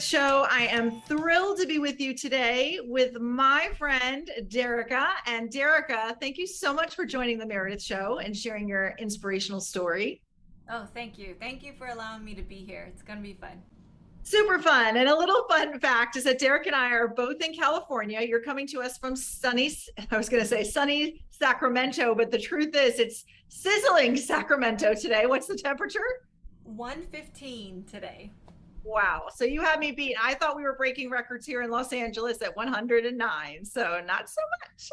Show. I am thrilled to be with you today with my friend Derika. And Derika, thank you so much for joining the Meredith Show and sharing your inspirational story. Oh, thank you. Thank you for allowing me to be here. It's going to be fun. Super fun. And a little fun fact is that Derek and I are both in California. You're coming to us from sunny, I was going to say sunny Sacramento, but the truth is it's sizzling Sacramento today. What's the temperature? 115 today. Wow. So you had me beat. I thought we were breaking records here in Los Angeles at 109. So not so much.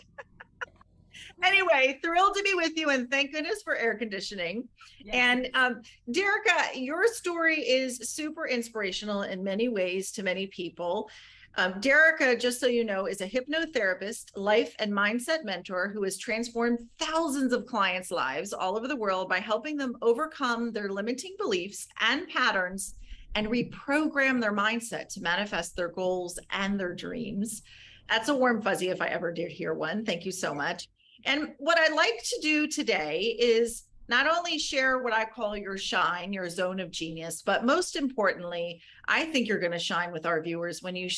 Anyway, thrilled to be with you, and thank goodness for air conditioning. Yes. And Derika, your story is super inspirational in many ways to many people. Derika, just so you know, is a hypnotherapist, life and mindset mentor who has transformed thousands of clients' lives all over the world by helping them overcome their limiting beliefs and patterns and reprogram their mindset to manifest their goals and their dreams. That's a warm fuzzy if I ever did hear one. Thank you so much. And what I'd like to do today is not only share what I call your shine, your zone of genius, but most importantly, I think you're going to shine with our viewers when you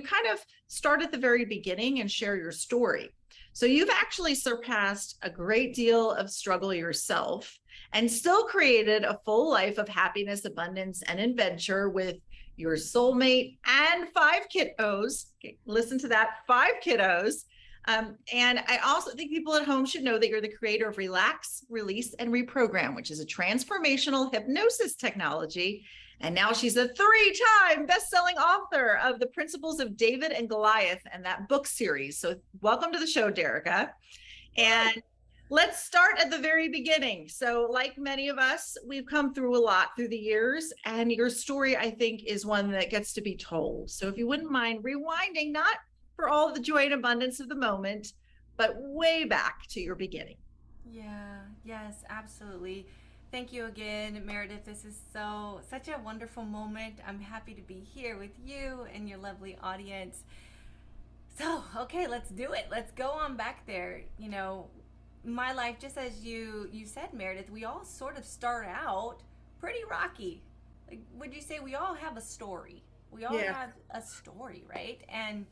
kind of start at the very beginning and share your story. So you've actually surpassed a great deal of struggle yourself and still created a full life of happiness, abundance, and adventure with your soulmate and 5 kiddos. Listen to that, 5 kiddos. And I also think people at home should know that you're the creator of Relax, Release, and Reprogram, which is a transformational hypnosis technology. And now she's a 3-time best-selling author of The Principles of David and Goliath and that book series. So welcome to the show, Derika. And let's start at the very beginning. So like many of us, we've come through a lot through the years, and your story, I think, is one that gets to be told. So if you wouldn't mind rewinding, not for all the joy and abundance of the moment, but way back to your beginning. Yeah, yes, absolutely. Thank you again, Meredith. This is such a wonderful moment. I'm happy to be here with you and your lovely audience. So, okay, let's do it. Let's go on back there. My life, just as you said, Meredith, we all sort of start out pretty rocky. Like, would you say we all have a story? We all Yeah. have a story, right? And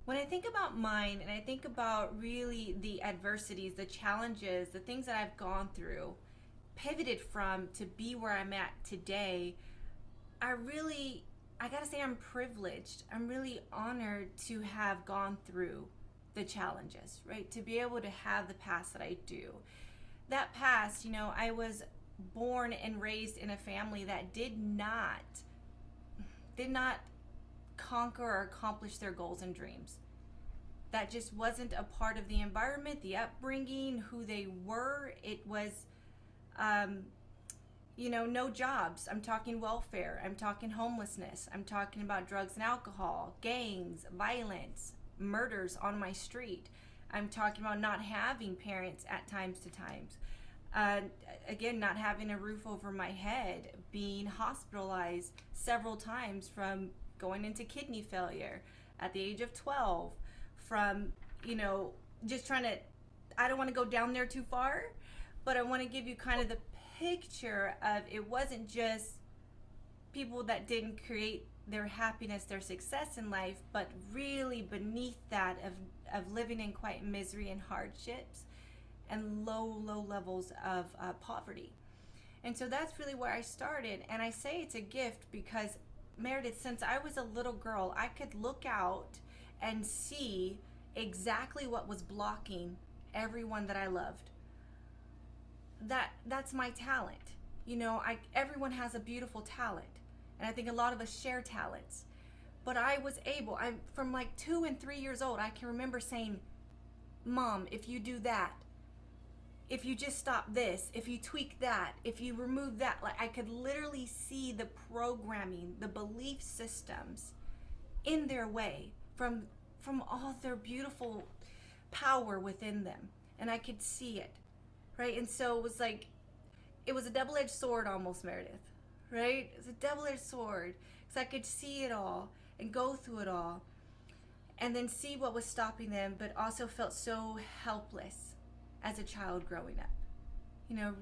when I think about mine and I think about really the adversities, the challenges, the things that I've gone through, pivoted from to be where I'm at today, I gotta say I'm privileged. I'm really honored to have gone through the challenges, right? To be able to have the past that I do. That past, I was born and raised in a family that did not conquer or accomplish their goals and dreams. That just wasn't a part of the environment, the upbringing, who they were. It was, um, no jobs. I'm talking welfare. I'm talking homelessness. I'm talking about drugs and alcohol, gangs, violence, murders on my street. I'm talking about not having parents at times to times. Uh, Again, not having a roof over my head, being hospitalized several times from going into kidney failure at the age of 12, from, just trying to, I don't want to go down there too far, but I want to give you kind of the picture of it wasn't just people that didn't create their happiness, their success in life, but really beneath that of living in quite misery and hardships and low levels of poverty. And so that's really where I started. And I say it's a gift because, Meredith, since I was a little girl, I could look out and see exactly what was blocking everyone that I loved. That's my talent. Everyone has a beautiful talent, and I think a lot of us share talents. But I'm from like 2 and 3 years old. I can remember saying, "Mom, if you do that, if you just stop this, if you tweak that, if you remove that," like I could literally see the programming, the belief systems in their way from all their beautiful power within them, and I could see it, right? And so it was a double-edged sword almost, Meredith, right? It's a double-edged sword because I could see it all and go through it all and then see what was stopping them, but also felt so helpless as a child growing up.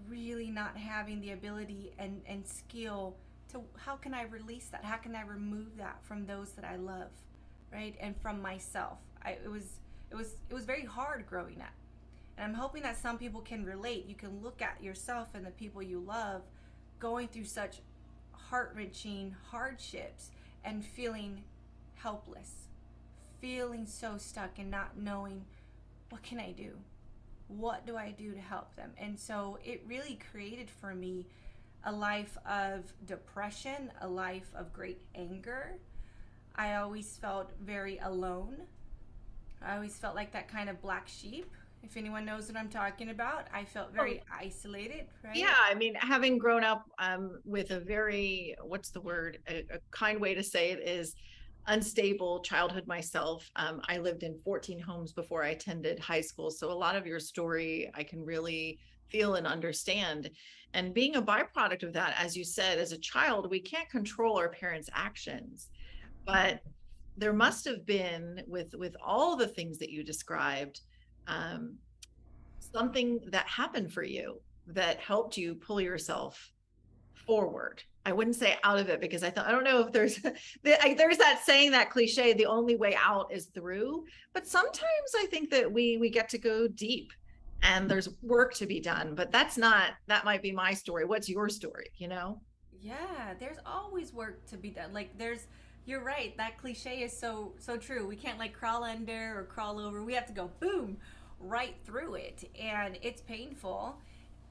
Really not having the ability and skill to how can I release that? How can I remove that from those that I love, right? And from myself. It was very hard growing up. And I'm hoping that some people can relate. You can look at yourself and the people you love going through such heart-wrenching hardships and feeling helpless, feeling so stuck and not knowing, what can I do? What do I do to help them? And so it really created for me a life of depression, a life of great anger. I always felt very alone. I always felt like that kind of black sheep. If anyone knows what I'm talking about, I felt very isolated, right? Yeah, I mean, having grown up with a very, what's the word? A kind way to say it is unstable childhood myself. I lived in 14 homes before I attended high school. So a lot of your story I can really feel and understand. And being a byproduct of that, as you said, as a child, we can't control our parents' actions. But there must have been, with all the things that you described, um, something that happened for you that helped you pull yourself forward. I wouldn't say out of it, because I don't know if there's there's that saying, that cliche, the only way out is through. But sometimes I think that we get to go deep and there's work to be done. But that might be my story. What's your story, you know? Yeah, there's always work to be done. Like you're right. That cliche is so true. We can't like crawl under or crawl over. We have to go boom right through it, and it's painful.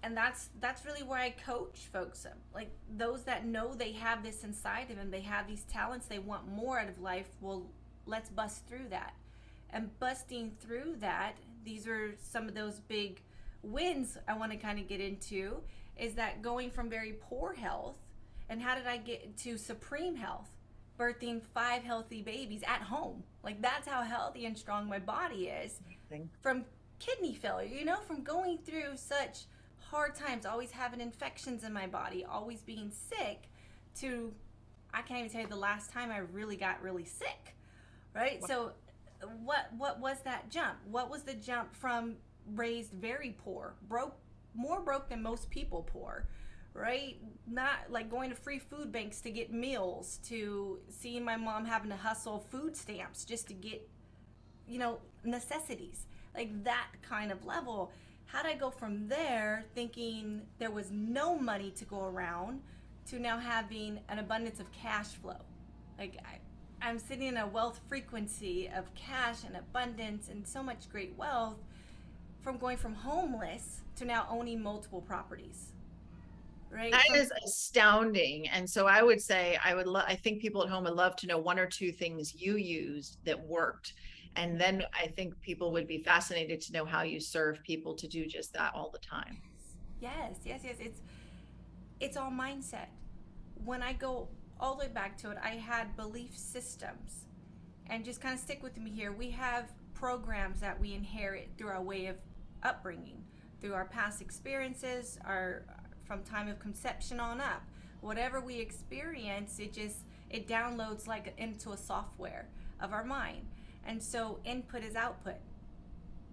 And that's really where I coach folks, like those that know they have this inside of them, they have these talents, they want more out of life. Well, let's bust through that. And busting through that, these are some of those big wins I want to kind of get into, is that going from very poor health, and how did I get to supreme health, birthing 5 healthy babies at home. Like that's how healthy and strong my body is. Amazing. From kidney failure, from going through such hard times, always having infections in my body, always being sick, to I can't even tell you the last time I really got really sick, right? Wow. So what was that jump? What was the jump from raised very poor, more broke than most people poor, right? Not like going to free food banks to get meals, to seeing my mom having to hustle food stamps just to get, necessities, like that kind of level. How did I go from there, thinking there was no money to go around, to now having an abundance of cash flow? Like I'm sitting in a wealth frequency of cash and abundance and so much great wealth, from going from homeless to now owning multiple properties. Right? That is astounding. And so I would say I think people at home would love to know 1 or 2 things you used that worked. And then I think people would be fascinated to know how you serve people to do just that all the time. Yes. It's all mindset. When I go all the way back to it, I had belief systems. And just kind of stick with me here. We have programs that we inherit through our way of upbringing, through our past experiences, from time of conception on up. Whatever we experience, it downloads like into a software of our mind. And so input is output,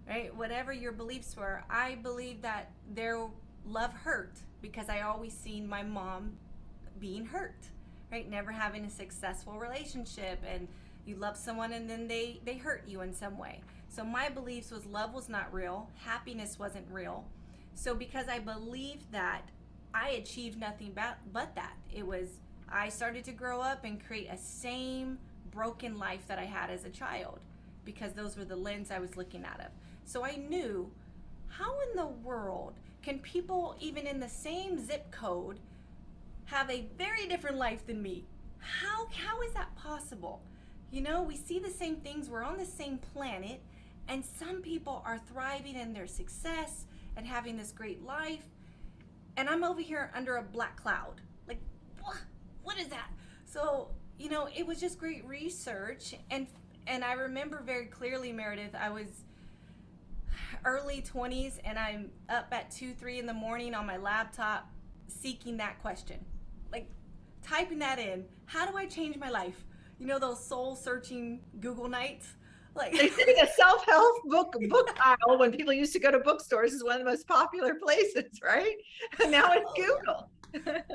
right? Whatever your beliefs were, I believe that their love hurt, because I always seen my mom being hurt, right? Never having a successful relationship, and you love someone and then they hurt you in some way. So my beliefs was love was not real, happiness wasn't real. So because I believed that, I achieved nothing but that. I started to grow up and create a same broken life that I had as a child, because those were the lens I was looking at of. So I knew, how in the world can people even in the same zip code have a very different life than me? How is that possible? We see the same things, we're on the same planet, and some people are thriving in their success and having this great life, and I'm over here under a black cloud. Like, what is that? So, it was just great research. And I remember very clearly, Meredith, I was early 20s, and I'm up at 2, 3 in the morning on my laptop seeking that question. Like, typing that in. How do I change my life? Those soul-searching Google nights? Like, They think a self-help book aisle when people used to go to bookstores is one of the most popular places, right? And now it's oh yeah. Google.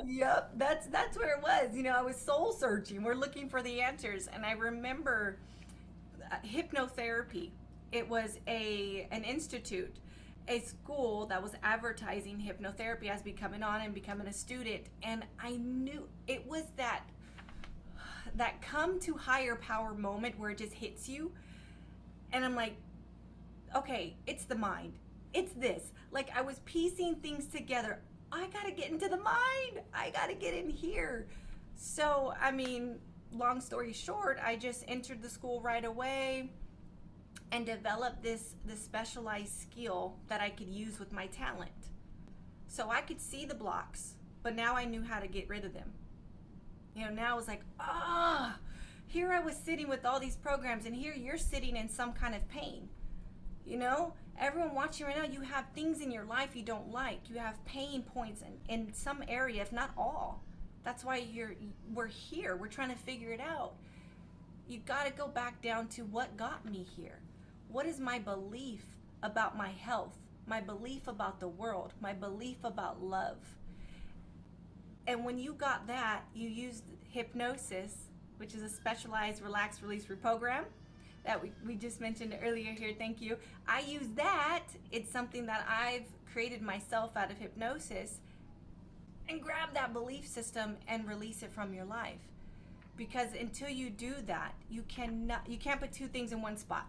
Yep, that's where it was. I was soul searching. We're looking for the answers, and I remember hypnotherapy. It was an institute, a school that was advertising hypnotherapy as becoming on and becoming a student, and I knew it was that come to higher power moment where it just hits you, and I'm like, okay, it's the mind. It's this. Like, I was piecing things together. I gotta get into the mind. I gotta get in here. So, I mean, long story short, I just entered the school right away and developed this specialized skill that I could use with my talent. So I could see the blocks, but now I knew how to get rid of them. Now it was like, here I was sitting with all these programs, and here you're sitting in some kind of pain. Everyone watching right now, you have things in your life you don't like. You have pain points in some area, if not all. That's why we're here. We're trying to figure it out. You got to go back down to what got me here. What is my belief about my health, my belief about the world, my belief about love? And when you got that, you used hypnosis, which is a specialized relax, release, reprogram that we just mentioned earlier here. Thank you. I use that. It's something that I've created myself out of hypnosis, and grab that belief system and release it from your life. Because until you do that, you can't put two things in one spot.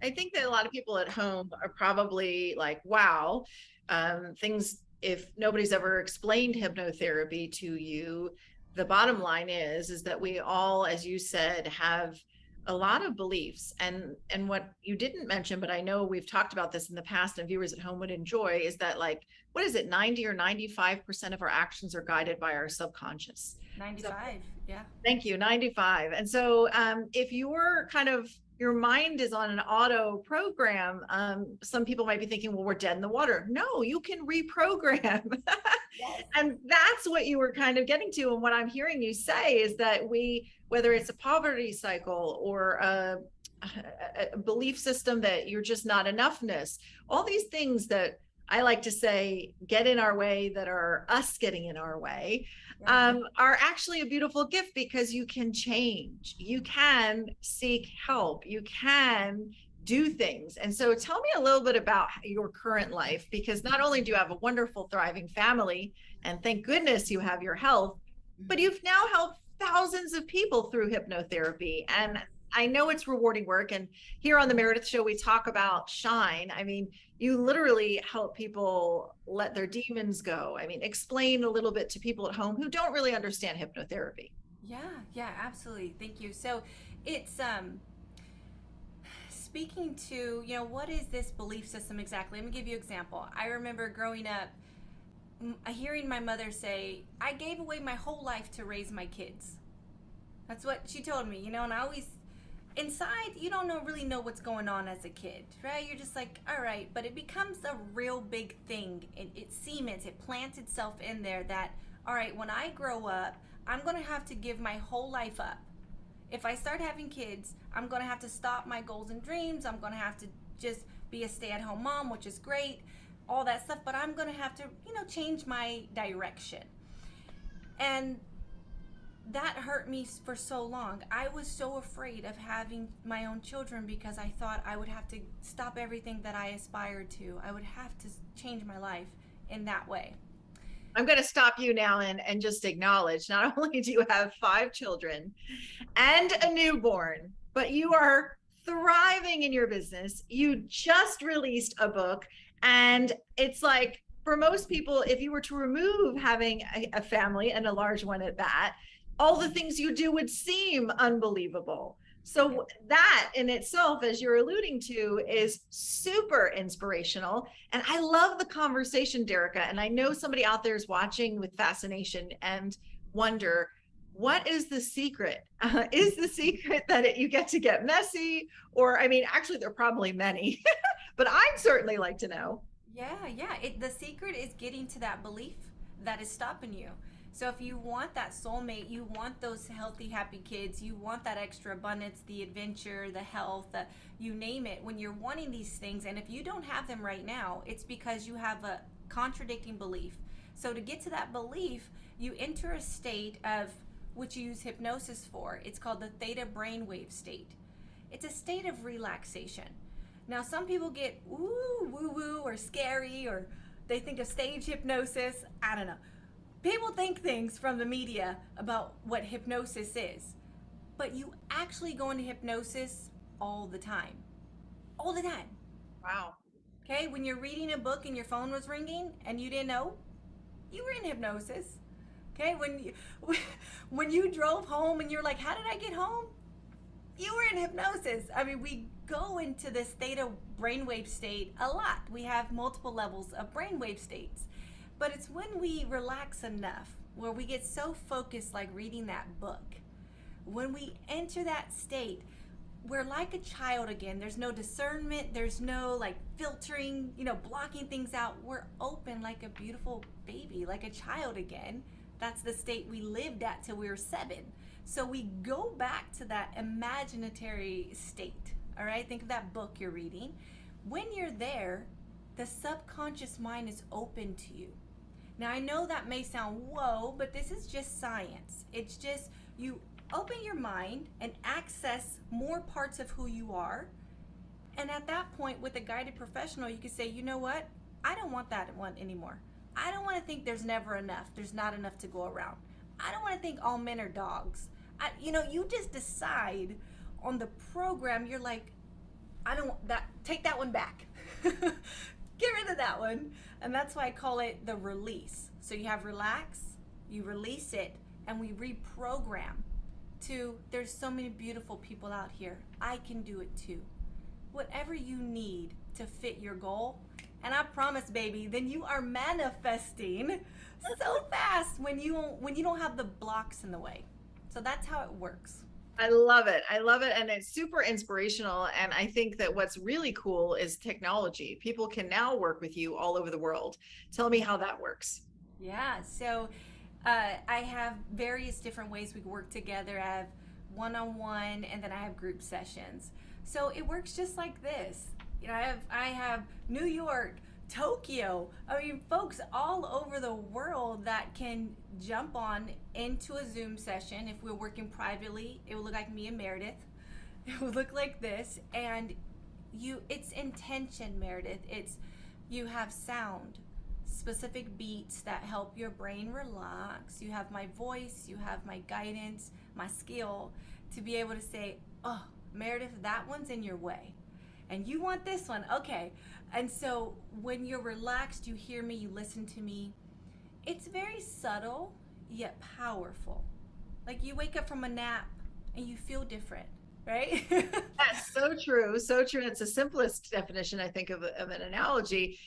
I think that a lot of people at home are probably like, wow, things, if nobody's ever explained hypnotherapy to you, the bottom line is that we all, as you said, have a lot of beliefs. And what you didn't mention, but I know we've talked about this in the past and viewers at home would enjoy, is that, like, what is it, 90 or 95% of our actions are guided by our subconscious. 95, yeah. Thank you, 95. And so if your mind is on an auto program, some people might be thinking, well, we're dead in the water. No, you can reprogram. Yes. And that's what you were kind of getting to. And what I'm hearing you say is that whether it's a poverty cycle or a belief system that you're just not enoughness, all these things that I like to say get in our way, that are us getting in our way, are actually a beautiful gift, because you can change, you can seek help, you can do things. And so tell me a little bit about your current life, because not only do you have a wonderful, thriving family, and thank goodness you have your health, but you've now helped thousands of people through hypnotherapy. And I know it's rewarding work. And here on the Meredith Show, we talk about shine. I mean, you literally help people let their demons go. I mean, explain a little bit to people at home who don't really understand hypnotherapy. Yeah, absolutely. Thank you. So it's speaking to, what is this belief system exactly? Let me give you an example. I remember growing up, hearing my mother say, I gave away my whole life to raise my kids. That's what she told me, and I always, inside, you don't really know what's going on as a kid, right? You're just like, all right, but it becomes a real big thing. It cements, it plants itself in there that, all right, when I grow up, I'm going to have to give my whole life up. If I start having kids, I'm going to have to stop my goals and dreams. I'm going to have to just be a stay-at-home mom, which is great, all that stuff, but I'm going to have to, change my direction. And that hurt me for so long. I was so afraid of having my own children because I thought I would have to stop everything that I aspired to. I would have to change my life in that way. I'm going to stop you now and just acknowledge, not only do you have 5 children and a newborn, but you are thriving in your business. You just released a book, and it's like, for most people, if you were to remove having a family, and a large one at that, all the things you do would seem unbelievable. So that in itself, as you're alluding to, is super inspirational. And I love the conversation, Derika. And I know somebody out there is watching with fascination and wonder, what is the secret? Is the secret that you get to get messy? Or, I mean, actually, there are probably many, but I'd certainly like to know. Yeah. The secret is getting to that belief that is stopping you. So if you want that soulmate, you want those healthy, happy kids, you want that extra abundance, the adventure, the health, you name it, when you're wanting these things, and if you don't have them right now, it's because you have a contradicting belief. So to get to that belief, you enter a state of, which you use hypnosis for. It's called the theta brainwave state. It's a state of relaxation. Now, some people get woo-woo or scary, or they think of stage hypnosis. I don't know. People think things from the media about what hypnosis is, but you actually go into hypnosis all the time. All the time. Wow. Okay? When you're reading a book and your phone was ringing and you didn't know, you were in hypnosis. Okay? When you drove home and you're like, how did I get home? You were in hypnosis. I mean, we go into this theta brainwave state a lot. We have multiple levels of brainwave states. But it's when we relax enough, where we get so focused, like reading that book. When we enter that state, we're like a child again. There's no discernment. There's no like filtering, blocking things out. We're open like a beautiful baby, like a child again. That's the state we lived at till we were 7. So we go back to that imaginatory state, all right? Think of that book you're reading. When you're there, the subconscious mind is open to you. Now, I know that may sound whoa, but this is just science. It's just you open your mind and access more parts of who you are. And at that point, with a guided professional, you can say, you know what? I don't want that one anymore. I don't want to think there's never enough. There's not enough to go around. I don't want to think all men are dogs. You just decide on the program, you're like, I don't want that, take that one back. Get rid of that one. And that's why I call it the release. So you have relax, you release it, and we reprogram to, there's so many beautiful people out here. I can do it too. Whatever you need to fit your goal. And I promise, baby, then you are manifesting so fast when you don't have the blocks in the way. So that's how it works. I love it. I love it. And it's super inspirational. And I think that what's really cool is technology. People can now work with you all over the world. Tell me how that works. Yeah. So I have various different ways we work together. I have one-on-one, and then I have group sessions. So it works just like this. I have New York, Tokyo. I mean, folks all over the world that can jump on into a Zoom session. If we're working privately, it will look like me and Meredith. It will look like this. And it's intention, Meredith. You have sound, specific beats that help your brain relax. You have my voice, you have my guidance, my skill to be able to say, oh, Meredith, that one's in your way. And you want this one, okay. And so when you're relaxed, you hear me, you listen to me. It's very subtle, yet powerful. Like you wake up from a nap and you feel different, right? That's so true. So true. It's the simplest definition, I think, of an analogy.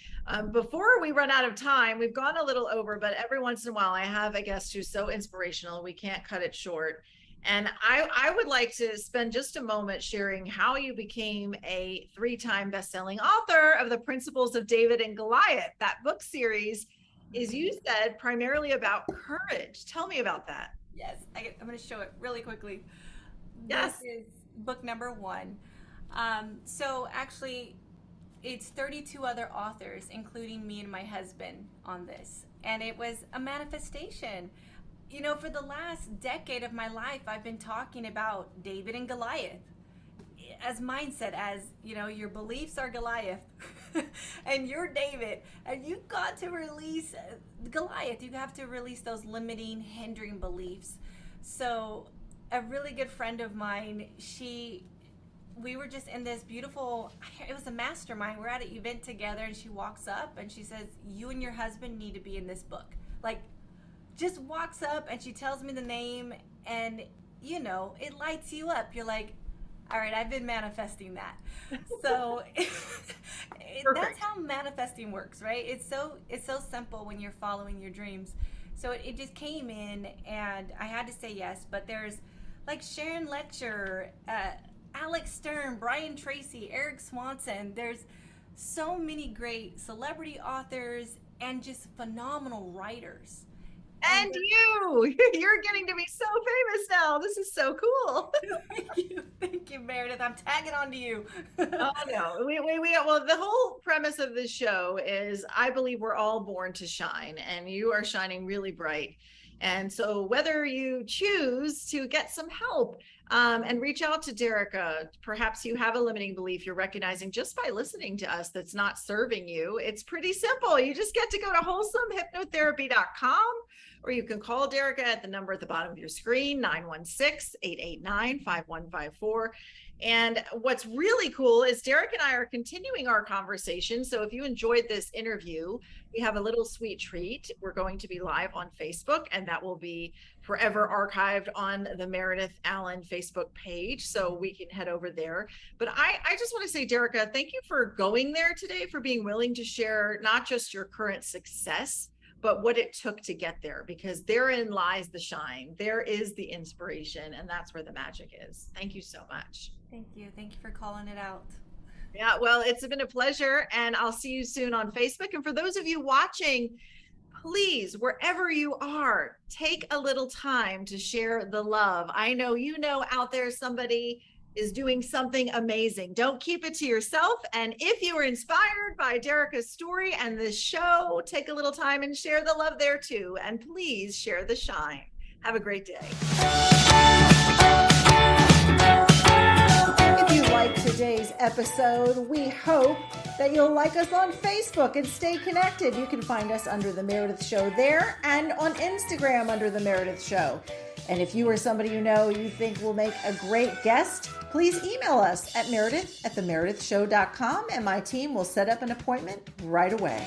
Before we run out of time, we've gone a little over, but every once in a while I have a guest who's so inspirational, we can't cut it short. And I would like to spend just a moment sharing how you became a 3-time best-selling author of The Principles of David and Goliath. That book series is, you said, primarily about courage. Tell me about that. Yes, I'm going to show it really quickly. Yes. This is book number 1. So actually, it's 32 other authors, including me and my husband, on this. And it was a manifestation. For the last decade of my life, I've been talking about David and Goliath as mindset, as, your beliefs are Goliath and you're David, and you've got to release Goliath. You have to release those limiting, hindering beliefs. So a really good friend of mine, we were just in this beautiful, it was a mastermind. We're at an event together, and she walks up and she says, you and your husband need to be in this book. Like, just walks up and she tells me the name, and it lights you up. You're like, all right, I've been manifesting that. So that's how manifesting works, right? It's so simple when you're following your dreams. So it just came in, and I had to say yes. But there's like Sharon Letcher, Alex Stern, Brian Tracy, Eric Swanson. There's so many great celebrity authors and just phenomenal writers. And you're getting to be so famous now. This is so cool. Thank you, Meredith. I'm tagging on to you. Oh no, well, the whole premise of this show is I believe we're all born to shine, and you are shining really bright. And so whether you choose to get some help and reach out to Derika, perhaps you have a limiting belief you're recognizing just by listening to us that's not serving you. It's pretty simple. You just get to go to wholesomehypnotherapy.com, or you can call Derika at the number at the bottom of your screen, 916-889-5154. And what's really cool is Derek and I are continuing our conversation. So if you enjoyed this interview, we have a little sweet treat. We're going to be live on Facebook, and that will be forever archived on the Meredith Allen Facebook page. So we can head over there. But I just want to say, Derika, thank you for going there today, for being willing to share not just your current success, but what it took to get there, because therein lies the shine. There is the inspiration, and that's where the magic is. Thank you so much. Thank you. Thank you for calling it out. Yeah, well, it's been a pleasure, and I'll see you soon on Facebook. And for those of you watching, please, wherever you are, take a little time to share the love. I know out there somebody is doing something amazing. Don't keep it to yourself. And if you were inspired by Derika's story and this show, take a little time and share the love there too. And please share the shine. Have a great day. If you liked today's episode, we hope that you'll like us on Facebook and stay connected. You can find us under The Meredith Show there, and on Instagram under The Meredith Show. And if you or somebody you think will make a great guest, please email us at meredith@themeredithshow.com, and my team will set up an appointment right away.